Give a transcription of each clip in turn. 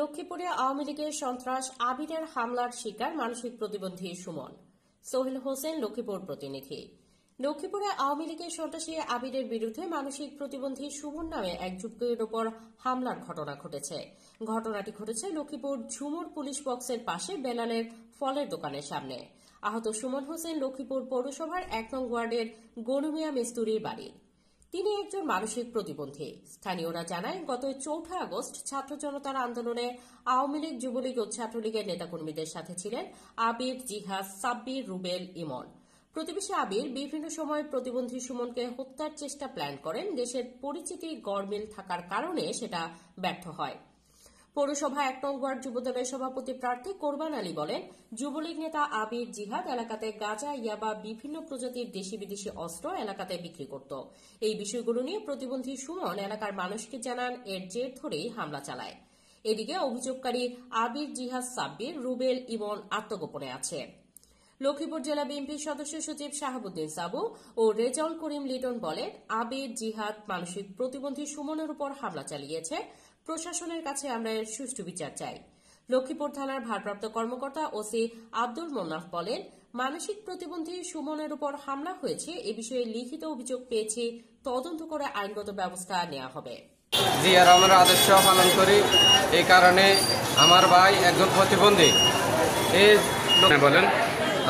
লক্ষ্মীপুরে আওয়ামী লীগের সন্ত্রাস আবিরের হামলার শিকার মানসিক প্রতিবন্ধী সুমন। সোহেল হোসেন, লক্ষ্মীপুর প্রতিনিধি। লক্ষ্মীপুরে আওয়ামী লীগের সন্ত্রাসী আবিরের বিরুদ্ধে মানসিক প্রতিবন্ধী সুমন নামে এক যুবকের উপর হামলার ঘটনা ঘটেছে। ঘটনাটি ঘটেছে লক্ষ্মীপুর ঝুমুর পুলিশ বক্সের পাশে বেলালের ফলের দোকানের সামনে। আহত সুমন হোসেন লক্ষ্মীপুর পৌরসভার ১ নং ওয়ার্ডের গনুমিয়া মিস্তুরির বাড়ি। তিনি একজন মানসিক প্রতিবন্ধী। স্থানীয়রা জানায়, গত ৪ আগস্ট ছাত্র জনতার আন্দোলনে আওয়ামী লীগ, যুবলীগ ও ছাত্রলীগের নেতাকর্মীদের সাথে ছিলেন আবির, জিহাদ, সাব্বির, রুবেল, ইমন। প্রতিবেশী আবির বিভিন্ন সময় প্রতিবন্ধী সুমনকে হত্যার চেষ্টা প্ল্যান করেন। দেশের পরিচিতি গড়মিল থাকার কারণে সেটা ব্যর্থ হয়। পৌরসভা ১ নং ওয়ার্ড যুবদলের সভাপতি প্রার্থী কোরবান আলী বলেন, যুবলীগ নেতা আবির, জিহাদ এলাকাতে গাঁজা, ইয়াবা, বিভিন্ন প্রজাতির দেশি বিদেশি অস্ত্র এলাকাতে বিক্রি করত। এই বিষয়গুলো নিয়ে প্রতিবন্ধী সুমন এলাকার মানুষকে জানান, এর জের ধরেই হামলা চালায়। এদিকে অভিযোগকারী আবির, জিহাদ, সাব্বির, রুবেল, ইমন আত্মগোপনে আছে। লক্ষ্মীপুর জেলা বিএনপির সদস্য সচিব শাহাবুদ্দিন সাবু ও রেজাউল করিম লিটন বলেন, আবির, জিহাদ মানসিক প্রতিবন্ধী সুমনের উপর হামলা চালিয়েছে। প্রশাসনের কাছে আমরা এর সুষ্ঠু বিচার চাই। লক্ষ্মীপুর থানার ভারপ্রাপ্ত কর্মকর্তা ওসি আব্দুল মোনাফ বলেন, মানসিক প্রতিবন্ধী সুমনের উপর হামলা হয়েছে, এ বিষয়ে লিখিত অভিযোগ পেয়েছি, তদন্ত করে আইনগত ব্যবস্থা নেওয়া হবে। জি, আর আমরা আদর্শ পালন করি, এই কারণে আমার ভাই একজন প্রতিবন্ধী। বলেন,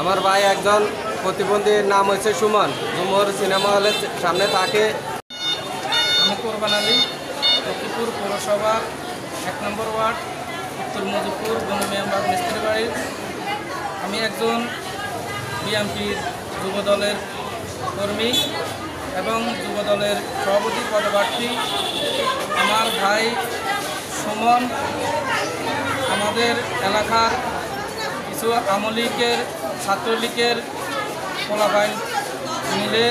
আমার ভাই একজন প্রতিবন্ধীর নাম হচ্ছে সুমন। ঝুমুর সিনেমা হলের সামনে থাকে। আমি কোরবান আলী, লক্ষ্মীপুর পৌরসভার ১ নম্বর ওয়ার্ড, উত্তর মধুপুর গনুমিয়া মিস্ত্রি বাড়ির। আমি একজন বিএনপির যুবদলের কর্মী এবং যুবদলের সভাপতি পদপ্রার্থী। আমার ভাই সুমন আমাদের এলাকার কিছু আওয়ামী লীগের, ছাত্রলীগের পোলাপাইন মিলে